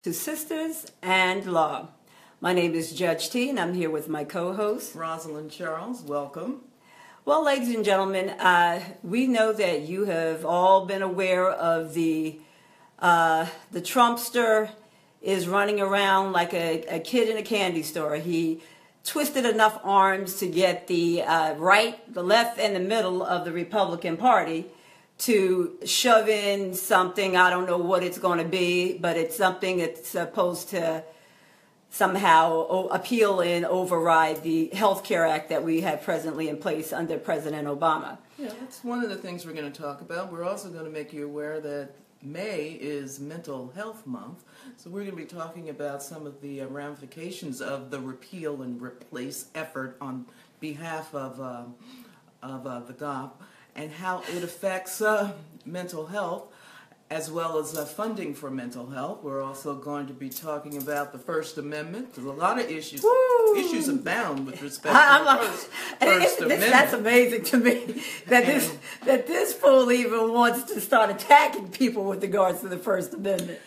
to Sistas and Law. My name is Judge Tee, and I'm here with my co-host, Rosalyn Charles. Welcome. Well, ladies and gentlemen, we know that you have all been aware of the Trumpster is running around like a kid in a candy store. He twisted enough arms to get the right, the left, and the middle of the Republican Party to shove in something. I don't know what it's going to be, but it's something that's supposed to somehow appeal and override the Health Care Act that we have presently in place under President Obama. Yeah, that's one of the things we're going to talk about. We're also going to make you aware that May is Mental Health Month, so we're going to be talking about some of the ramifications of the repeal and replace effort on behalf of the GOP and how it affects mental health, as well as funding for mental health. We're also going to be talking about the First Amendment. There's a lot of issues. Woo! Issues abound with respect to the First Amendment. That's amazing to me that this fool even wants to start attacking people with regards to the First Amendment.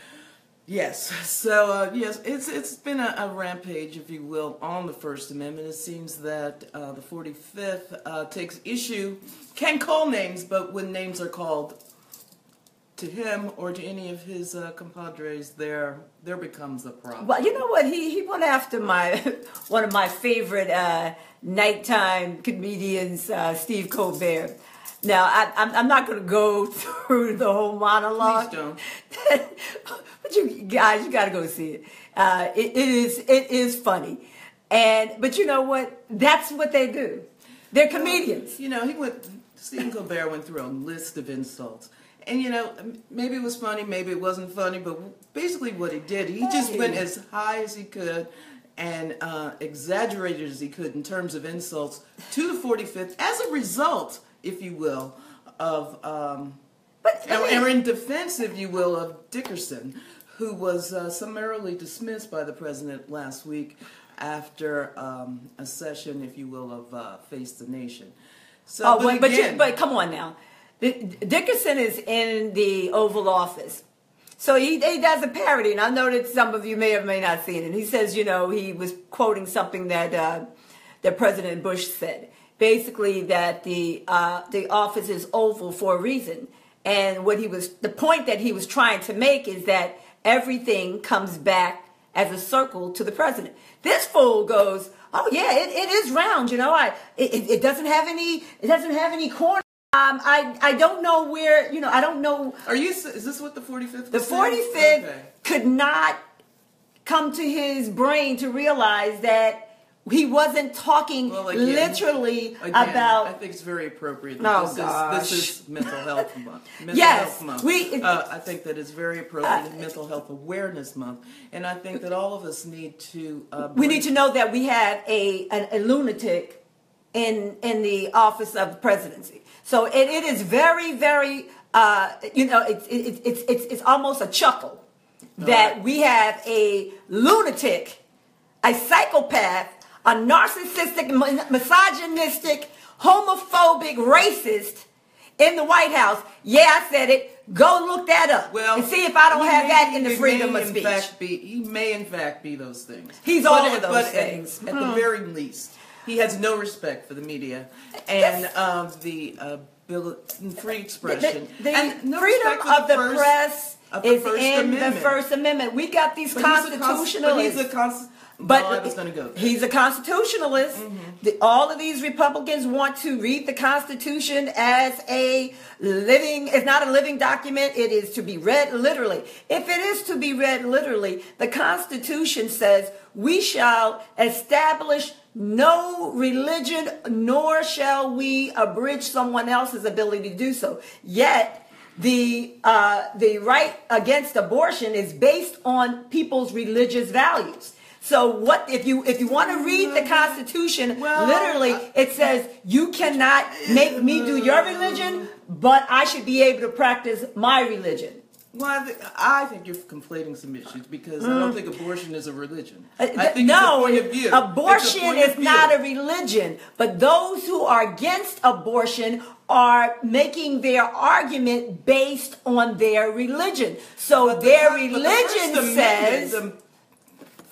Yes. So, yes, it's been a rampage, if you will, on the First Amendment. It seems that the 45th takes issue, can call names, but when names are called to him or to any of his compadres, there becomes a problem. Well, you know what? He went after one of my favorite nighttime comedians, Steve Colbert. Now, I'm not going to go through the whole monologue. Please don't. But you guys, you got to go see it. It is funny, but you know what? That's what they do. They're comedians. You know, Stephen Colbert went through a list of insults. And, you know, maybe it was funny, maybe it wasn't funny, but basically what he did, he just went as high as he could and exaggerated as he could in terms of insults to the 45th as a result, if you will, of, or in defense, if you will, of Dickerson, who was summarily dismissed by the president last week after a session, if you will, of Face the Nation. So, but come on now. Dickerson is in the Oval Office. So he does a parody, and I know that some of you may or may not have seen it. He says, you know, he was quoting something that President Bush said. Basically that the office is oval for a reason. And the point that he was trying to make is that everything comes back as a circle to the president. This fool goes, oh yeah, it is round, you know, it doesn't have any corners. I don't know where, you know, I don't know. Is this what the 45th was The 45th could not come to his brain to realize that he wasn't talking literally about. I think it's very appropriate. This is Mental Health Month. Yes, I think that it's very appropriate. Mental Health Awareness Month, and I think that all of us need to. We need to know that we have a lunatic in the office of the presidency. So it is very, very, you know, it's almost a chuckle that we have a lunatic, a psychopath, a narcissistic, misogynistic, homophobic, racist in the White House. Yeah, I said it. Go look that up and see if I don't have that in the freedom of speech. He may, in fact, be those things. He's all of those things. At the very least. He has no respect for the media and the free expression. The freedom of the press is in the First Amendment. We got these constitutionalists. He's a constitutionalist. Mm-hmm. All of these Republicans want to read the Constitution as it's not a living document. It is to be read literally. If it is to be read literally, the Constitution says we shall establish no religion, nor shall we abridge someone else's ability to do so. Yet, the right against abortion is based on people's religious values. So what if you want to read the Constitution literally, it says you cannot make me do your religion, but I should be able to practice my religion. Well, I think you're conflating some issues because I don't think abortion is a religion. I think no, it's a point of view. Abortion is not a religion, but those who are against abortion are making their argument based on their religion. So their religion says... The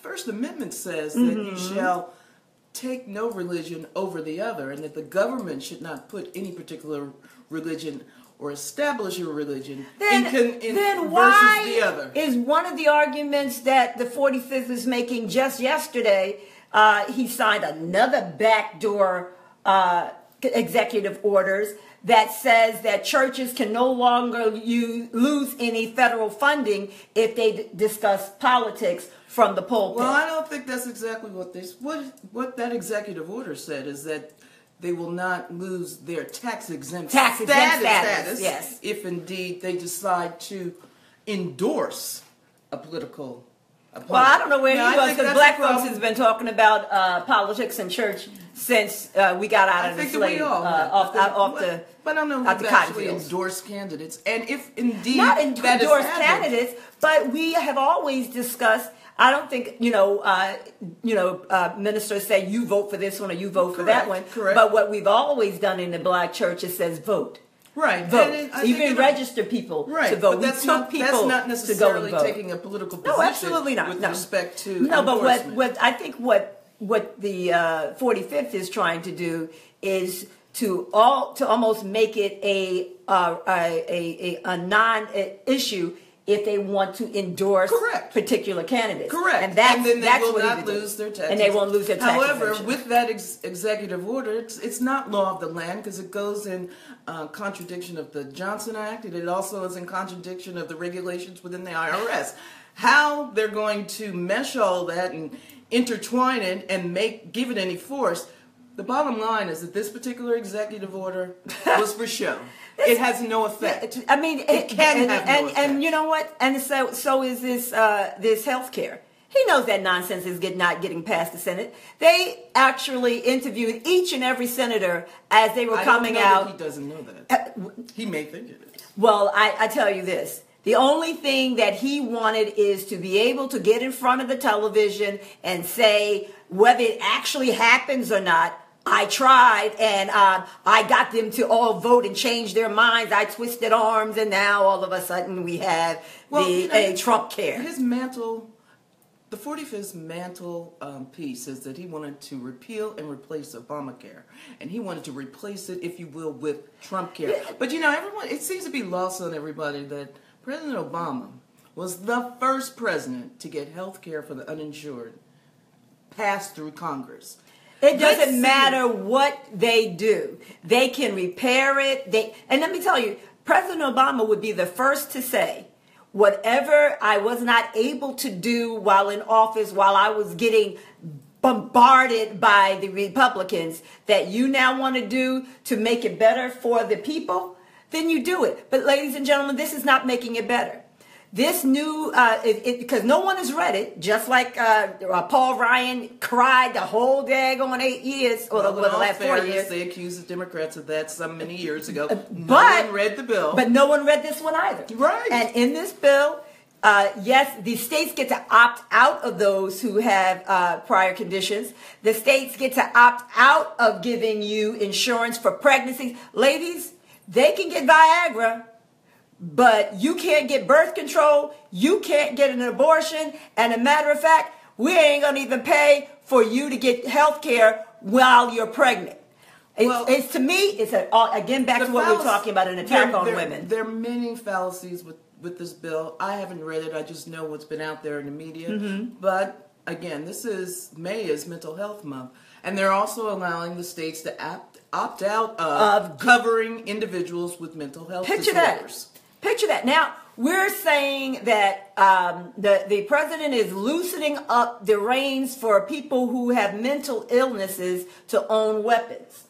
First Amendment says that you shall take no religion over the other, and that the government should not put any particular religion or establish a religion then why versus the other. Is one of the arguments that the 45th is making just yesterday, he signed another backdoor executive orders that says that churches can no longer lose any federal funding if they discuss politics from the pulpit. Well, I don't think that's exactly what that executive order said, is that they will not lose their tax-exempt status yes, if indeed they decide to endorse a political opponent. Well, I don't know where he was, because black folks has been talking about politics and church since we got out of the slave, off the but I don't know who actually endorsed candidates, and if indeed not endorsed candidates, but we have always discussed. I don't think, ministers say you vote for this one or you vote for that one. Correct. But what we've always done in the black church, it says vote. Right. Vote. Even register people to vote. But that's not necessarily taking a political position. No, absolutely not. With respect to no, but what I think what the 45th is trying to do is to almost make it a non-issue if they want to endorse particular candidates. Correct. And then they will not lose their taxes. And they won't lose their taxes. However, with that executive order, it's not law of the land, because it goes in contradiction of the Johnson Act, and it also is in contradiction of the regulations within the IRS. How they're going to mesh all that and intertwine it and give it any force, the bottom line is that this particular executive order was for show. It has no effect. I mean, it can have no effect. And you know what? And so is this health care. He knows that nonsense is not getting past the Senate. They actually interviewed each and every senator as they were coming out. That he doesn't know that. He may think it is. Well, I tell you this. The only thing that he wanted is to be able to get in front of the television and say whether it actually happens or not. I tried, and I got them to all vote and change their minds. I twisted arms, and now all of a sudden we have Trump care. His mantle, the 45th's mantle piece is that he wanted to repeal and replace Obamacare, and he wanted to replace it, if you will, with Trump care. But it seems to be lost on everybody that President Obama was the first president to get health care for the uninsured passed through Congress. It doesn't matter what they do. They can repair it. And let me tell you, President Obama would be the first to say, whatever I was not able to do while in office, while I was getting bombarded by the Republicans, that you now want to do to make it better for the people, then you do it. But ladies and gentlemen, this is not making it better. This new, because no one has read it, just like Paul Ryan cried the whole daggone 8 years, or the last 4 years. They accused the Democrats of that many years ago. No one read the bill. But no one read this one either. Right. And in this bill, yes, the states get to opt out of those who have prior conditions. The states get to opt out of giving you insurance for pregnancies. Ladies, they can get Viagra, but you can't get birth control, you can't get an abortion, and a matter of fact, we ain't going to even pay for you to get health care while you're pregnant. It's to me, it's again back to what we were talking about, an attack on women. There are many fallacies with this bill. I haven't read it, I just know what's been out there in the media. But again, May is Mental Health Month, and they're also allowing the states to opt out of covering individuals with mental health disorders. Picture that. Now, we're saying that the president is loosening up the reins for people who have mental illnesses to own weapons.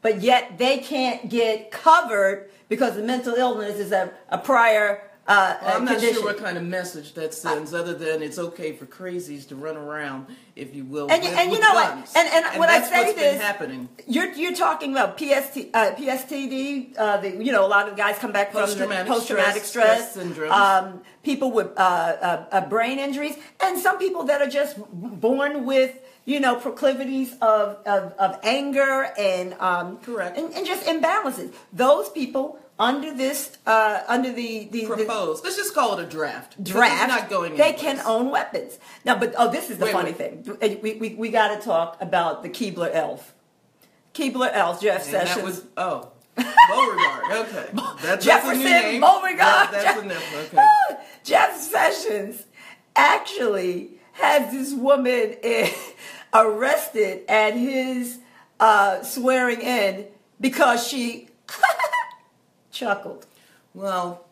But yet they can't get covered because the mental illness is a prior I'm not sure what kind of message that sends, other than it's okay for crazies to run around, if you will, and you know guns. what? And when I say this, happening. You're talking about PSTD. A lot of guys come back from post-traumatic stress syndrome. People with brain injuries, and some people that are just born with proclivities of anger and correct, and just imbalances. Those people. Under this, under the proposed, let's just call it a draft. Draft, not going they can own weapons now. But this is the funny thing. We got to talk about the Keebler elf. Keebler elf, Jeff Sessions. That was Beauregard. Okay, that's Jefferson a new name. Beauregard. That's enough. Okay. Jeff Sessions actually has this woman arrested at his swearing in because she. Chuckled. Well,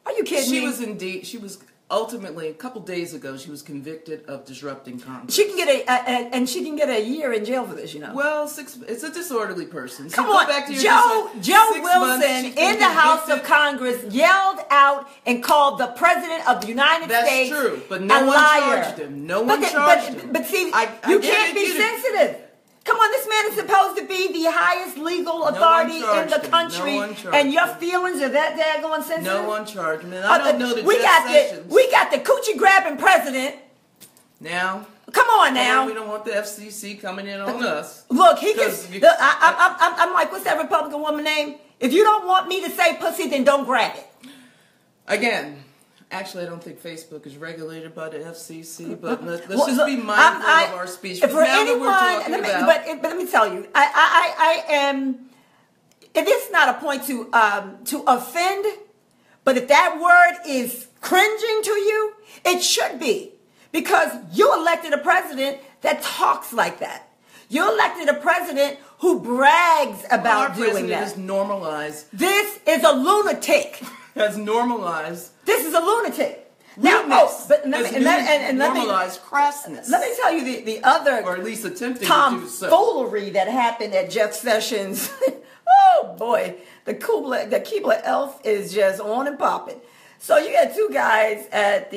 are you kidding me? She was ultimately, a couple days ago, she was convicted of disrupting Congress. She can get a year in jail for this, Well, it's a disorderly person. So Come on, Joe Wilson in the House of Congress yelled out and called the President of the United States That's true, but no one charged him. No one charged him. But see, you can't be sensitive. Come on, this man is supposed to be the highest legal authority in the country, and your feelings are that daggone sensitive. No one charged him. I don't know that we got the coochie grabbing president. Now, come on now. We don't want the FCC coming in on us. Look, I'm like, what's that Republican woman name? If you don't want me to say pussy, then don't grab it. Again. Actually, I don't think Facebook is regulated by the FCC, but let's just be mindful of our speech. For anyone, but let me tell you, I am. It is not a point to offend, but if that word is cringing to you, it should be, because you elected a president that talks like that. You elected a president who brags about doing that. Our president is normalized. This is a lunatic. Has normalized. This is a lunatic. Normalized crassness. Let me tell you the other, or at least attempting tomfoolery that happened at Jeff Sessions. Oh boy, the Keebler elf is just on and popping. So you got two guys at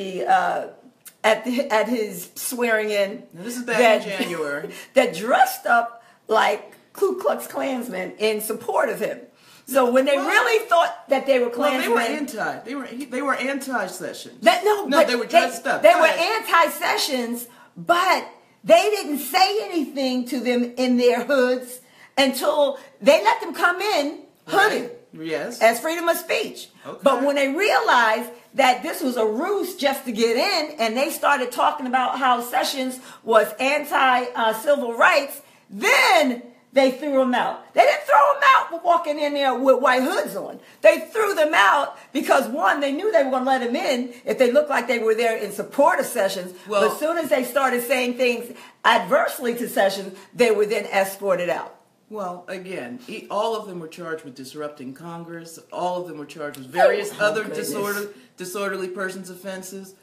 his swearing in. Now, this is back in January. That dressed up like Ku Klux Klansmen in support of him. So when they really thought that they were Klansmen, they were anti-Sessions. They were dressed up. They were anti-Sessions, but they didn't say anything to them in their hoods until they let them come in hooded. Right. Yes. As freedom of speech. Okay. But when they realized that this was a ruse just to get in, and they started talking about how Sessions was anti-civil rights, then they threw them out. They didn't throw them out for walking in there with white hoods on. They threw them out because, one, they knew they were going to let them in if they looked like they were there in support of Sessions. Well, but as soon as they started saying things adversely to Sessions, they were then escorted out. Well, again, all of them were charged with disrupting Congress. All of them were charged with various other disorderly persons offenses.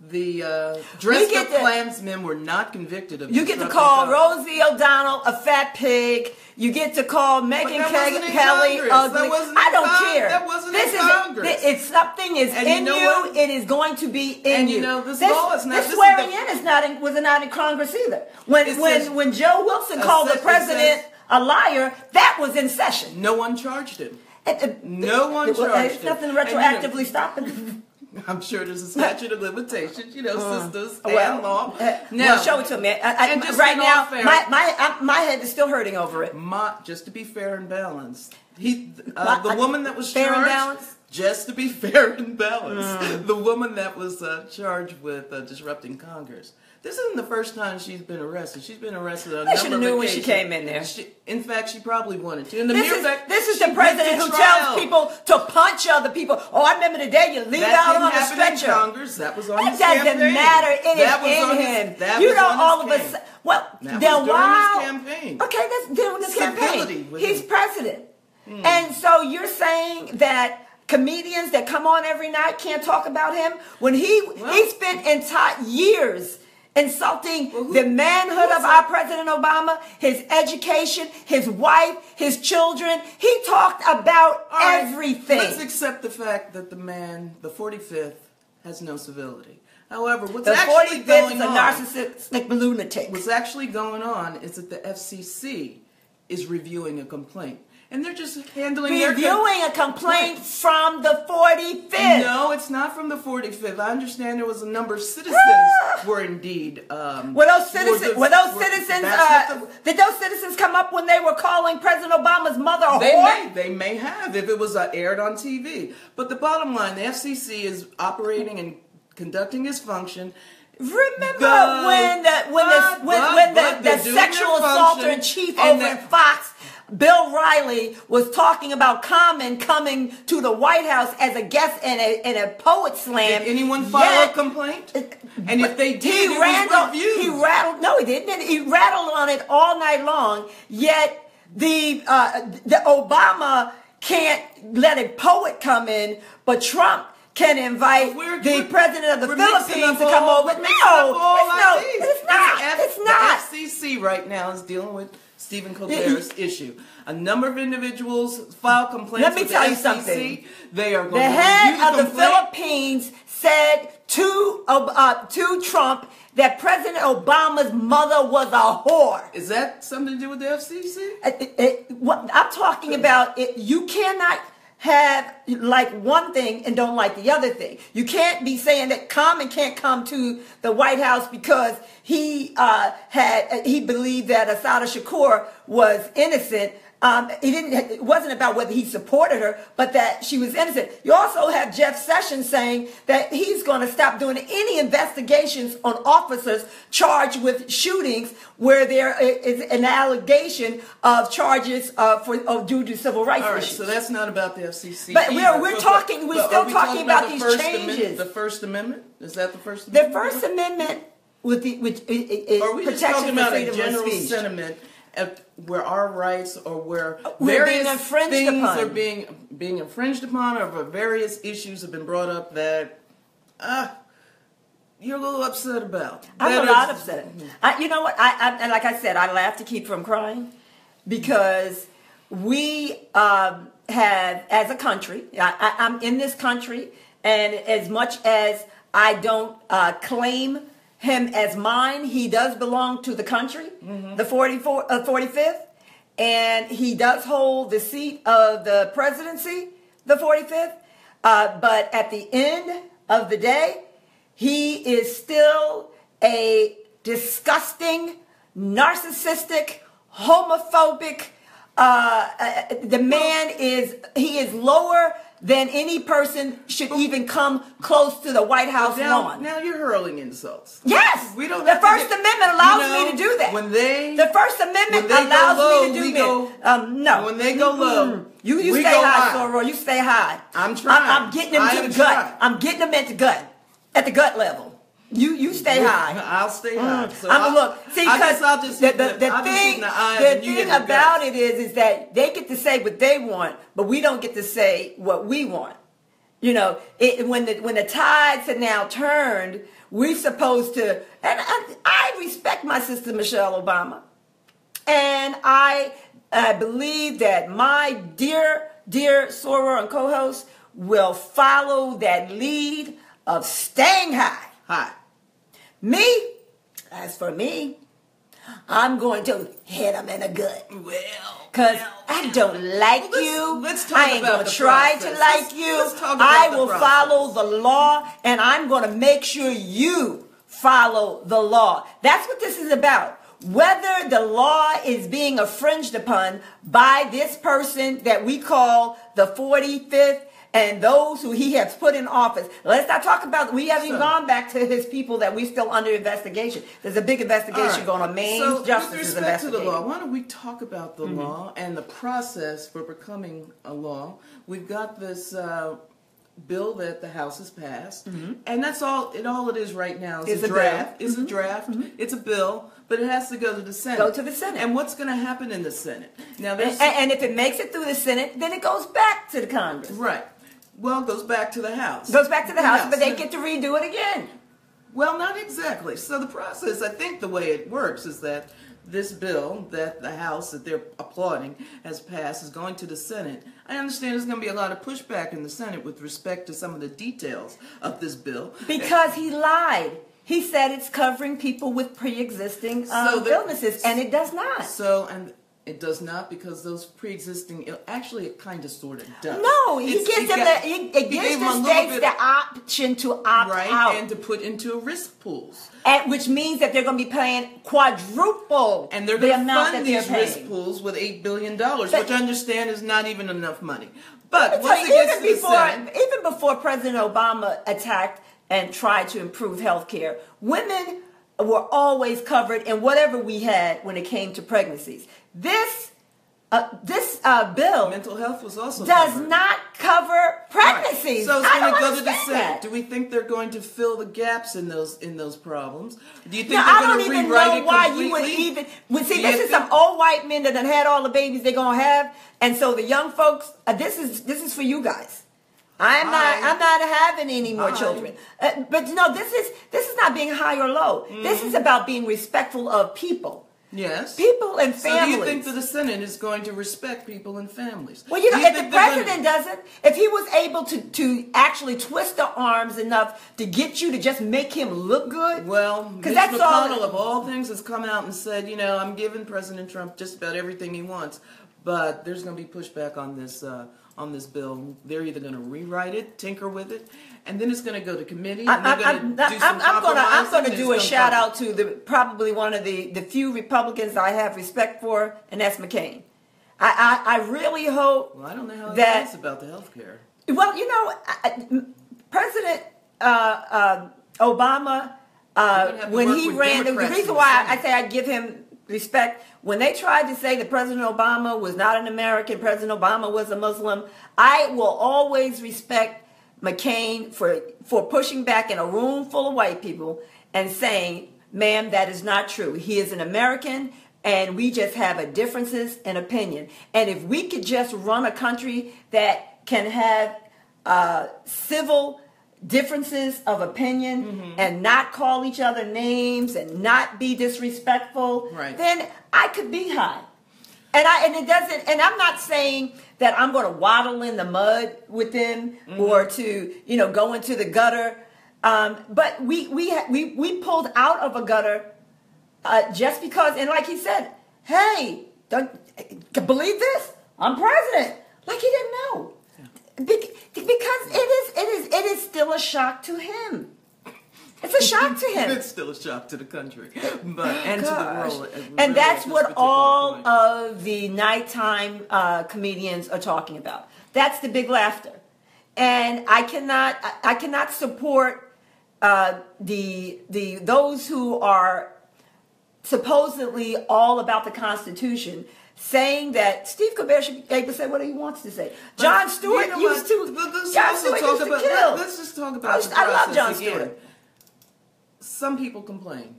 The dressed up Klansmen were not convicted of. You get to call Rosie O'Donnell a fat pig. You get to call Megyn Kelly ugly. I don't care. That wasn't in Congress. If something is in you, it is going to be in you. This law is not. This swearing in was not in Congress either. When Joe Wilson called the president a liar, that was in session. No one charged him. No one charged him. There's nothing retroactively stopping him. I'm sure there's a statute of limitations, Sistas Law. Well, show it to me. Right now, my head is still hurting over it. Just to be fair and balanced, the woman that was fair charged. And balanced? Just to be fair and balanced, the woman that was charged with disrupting Congress. This isn't the first time she's been arrested. She's been arrested on a number of occasions. She should have knew when she came in there. In fact, she probably wanted to. This is the president who tells people to punch other people. Oh, I remember the day you leave out on a stretcher. In Congress. That was on his campaign. That doesn't matter. It is in him. You know, all of us. Well, then while his campaign. Okay, that's during his campaign. He's president, and so you're saying that comedians that come on every night can't talk about him when he spent entire years insulting the manhood of our President Obama, his education, his wife, his children. He talked about everything. Let's accept the fact that the 45th, has no civility. However, what's actually going on... The 45th is a narcissistic lunatic. What's actually going on is that the FCC is reviewing a complaint. And they're just handling reviewing a complaint from the 45th. No, it's not from the 45th. I understand there was a number of citizens were indeed. Did those citizens come up when they were calling President Obama's mother a whore? They may have if it was aired on TV. But the bottom line, the FCC is operating and conducting its function. Remember when the sexual assaulter in chief over in Fox, Bill Riley, was talking about Common coming to the White House as a guest in a poet slam? Did anyone file a complaint? And if they did, it was reviewed. He rattled. No, he didn't. He rattled on it all night long. Yet the Obama can't let a poet come in, but Trump can invite the president of the Philippines to come over. It's not. The FCC right now is dealing with Stephen Colbert's issue. A number of individuals file complaints. Let me tell you something. They are going the head of the Philippines said to Trump that President Obama's mother was a whore. Is that something to do with the FCC? I'm talking about it. You cannot have like one thing and don't like the other thing. You can't be saying that Common can't come to the White House because he believed that Assata Shakur was innocent. It wasn't about whether he supported her, but that she was innocent. You also have Jeff Sessions saying that he's going to stop doing any investigations on officers charged with shootings where there is an allegation of charges due to civil rights issues. So that's not about the FCC. But we're still talking about these changes. The First Amendment? Is that the First Amendment? The First Amendment which are we just talking about a general sentiment where our rights or where various things are being infringed upon, or various issues have been brought up that you're a little upset about? I'm a lot upset. You know what? And like I said, I laugh to keep from crying because we have, as a country, I'm in this country, and as much as I don't claim him as mine, he does belong to the country, the 45th, and he does hold the seat of the presidency, the 45th. But at the end of the day, he is still a disgusting, narcissistic, homophobic. The man is lower than any person should even come close to the White House lawn. Now you're hurling insults. Yes, the First Amendment allows me to do that. The First Amendment allows me to do that. No, when they go low, you stay high, Soror. You stay high. I'm trying. I'm getting them to the gut. I'm getting them at the gut level. You stay high. I'll stay high. So look, see, because the thing about it is that they get to say what they want, but we don't get to say what we want. You know, when the tides have now turned, we're supposed to. And I respect my sister Michelle Obama, and I believe that my dear Soror and co-host will follow that lead of staying high. Me, as for me, I'm going to hit him in the gut. Because I don't like you. I ain't going to try to like you. I will follow the law, and I'm going to make sure you follow the law. That's what this is about. Whether the law is being infringed upon by this person that we call the 45th, and those who he has put in office. Let's not talk about, we haven't even gone back to his people that we're still under investigation. There's a big investigation going on. Maine Justice is investigating. With respect to the law, why don't we talk about the law and the process for becoming a law? We've got this bill that the House has passed, and that's all it is right now. It's a draft. It's a draft. It's a bill, but it has to go to the Senate. Go to the Senate. And what's going to happen in the Senate? Now, and if it makes it through the Senate, then it goes back to the Congress. Right. Well, it goes back to the House. Goes back to the House, but they get to redo it again. Well, not exactly. So the process, I think the way it works is that this bill that the House that they're applauding has passed is going to the Senate. I understand there's going to be a lot of pushback in the Senate with respect to some of the details of this bill. Because he lied. He said it's covering people with pre-existing illnesses, and it does not. And it does not, because those pre-existing, actually it kind of sort of does. No, it gives the states the option to opt out. And to put into risk pools. Which means that they're going to be paying quadruple and they're going to fund these risk pools with $8 billion, which I understand is not even enough money. But even before President Obama attacked and tried to improve health care, women were always covered in whatever we had when it came to pregnancies. This bill, mental health was also does covered. Not cover pregnancies. Right. So it's going to go to the Senate. Do we think they're going to fill the gaps in those problems? Do you think they're going to rewrite it completely? You would even see. This is some old white men that done had all the babies they're going to have, and so the young folks. This is for you guys. I'm not having any more children. But no, this is not being high or low. Mm-hmm. This is about being respectful of people. Yes. People and families. So do you think that the Senate is going to respect people and families? Well, if the president doesn't, if he was able to actually twist the arms enough to get you to just make him look good. Well, Mitch McConnell, of all things, has come out and said, I'm giving President Trump just about everything he wants, but there's going to be pushback on this bill. They're either going to rewrite it, tinker with it, and then it's going to go to committee. And I'm going to do a shout out to probably one of the few Republicans I have respect for, and that's McCain. I really hope. Well, I don't know how that is about the health care. Well, President Obama, when he ran, the reason why I say I give him respect, when they tried to say that President Obama was not an American, President Obama was a Muslim, I will always respect McCain for pushing back in a room full of white people and saying, ma'am, that is not true. He is an American, and we just have differences in opinion. And if we could just run a country that can have civil differences of opinion, mm-hmm. and not call each other names and not be disrespectful, then I could be high. And I'm not saying that I'm going to waddle in the mud with them, mm-hmm. or to go into the gutter. But we pulled out of a gutter just because, and like he said, hey, don't believe this? I'm president. Like he didn't know. Because it is still a shock to him. It's a shock to him. It's still a shock to the country, and to the world. And that's what all of the nighttime comedians are talking about. That's the big laughter. And I cannot support those who are supposedly all about the Constitution, saying that Steve Colbert should be able to say what he wants to say. Jon Stewart used to kill. Let's just talk about the process. I love Jon Stewart. Some people complain.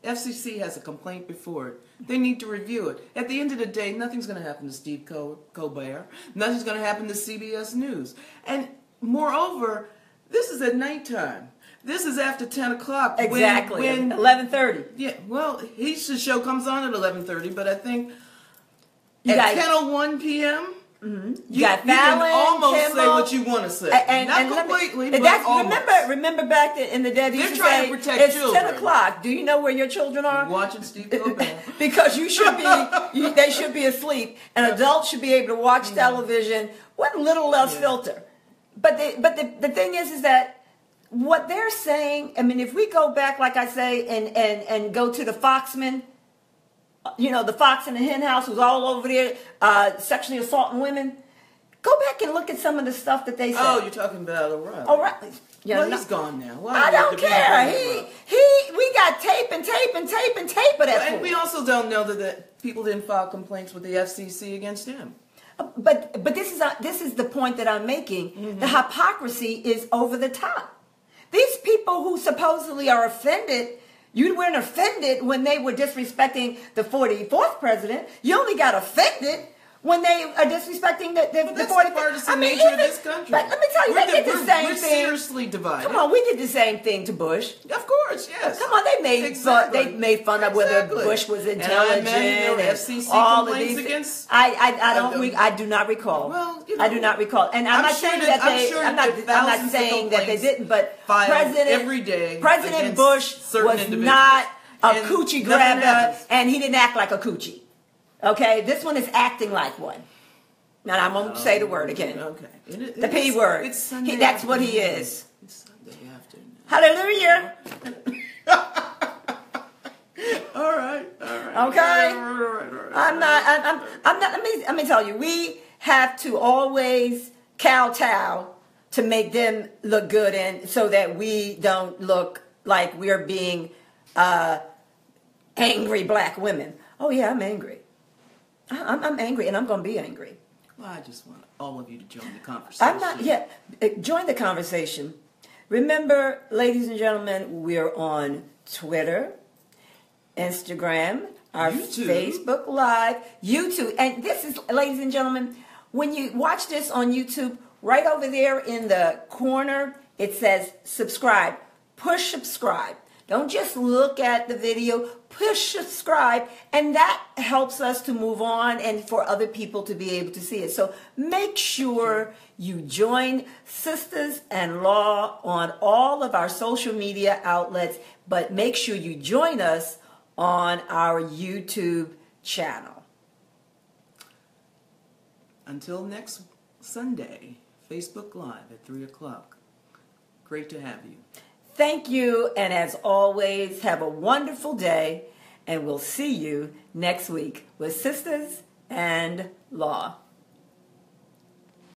FCC has a complaint before it. They need to review it. At the end of the day, nothing's going to happen to Steve Colbert. Nothing's going to happen to CBS News. And moreover, this is at nighttime. This is after 10 o'clock. Exactly. When 11:30. Yeah, well, his show comes on at 11:30, but I think at 10:01 p.m., mm-hmm. you can almost Kimmel, say what you want to say. Not completely, but almost. Remember back in the day, they're trying to protect children. It's 10 o'clock. Do you know where your children are? Watching Steve Colbert. Because they should be asleep, and adults should be able to watch television with a little less filter. But the thing is that what they're saying, I mean, if we go back, like I say, and go to the Foxmen, the Fox in the Hen House was all over there sexually assaulting women. Go back and look at some of the stuff that they said. Oh, you're talking about O'Reilly. O'Reilly. Well, he's gone now. I don't care. We got tape of that. And we also don't know that people didn't file complaints with the FCC against him. But this is the point that I'm making. Mm-hmm. The hypocrisy is over the top. These people who supposedly are offended, you weren't offended when they were disrespecting the 44th president. You only got offended when they are disrespecting the 40. Partisan nature of this country. But let me tell you, they did the same thing. Seriously divided. Come on, we did the same thing to Bush. Of course, yes. Come on, they made fun of whether Bush was intelligent and FCC all of these against. I do not recall. Well, I do not recall, and I'm not saying that they didn't. But President Bush was not a coochie grabber, and he didn't act like a coochie. Okay, this one is acting like one. Now I'm going to say the word again. Okay, the P word. That's what he is. It's Sunday afternoon. Hallelujah. All right. Okay. I'm not. Let me tell you. We have to always kowtow to make them look good, and so that we don't look like we're being angry black women. Oh yeah, I'm angry. I'm angry, and I'm going to be angry. Well, I just want all of you to join the conversation. I'm not yet. Join the conversation. Remember, ladies and gentlemen, we're on Twitter, Instagram, our Facebook Live, YouTube. And this is, ladies and gentlemen, when you watch this on YouTube, right over there in the corner, it says subscribe. Push subscribe. Don't just look at the video, push subscribe, and that helps us to move on and for other people to be able to see it. So make sure you join Sistas and Law on all of our social media outlets, but make sure you join us on our YouTube channel. Until next Sunday, Facebook Live at 3 o'clock. Great to have you. Thank you, and as always, have a wonderful day, and we'll see you next week with Sistas and Law.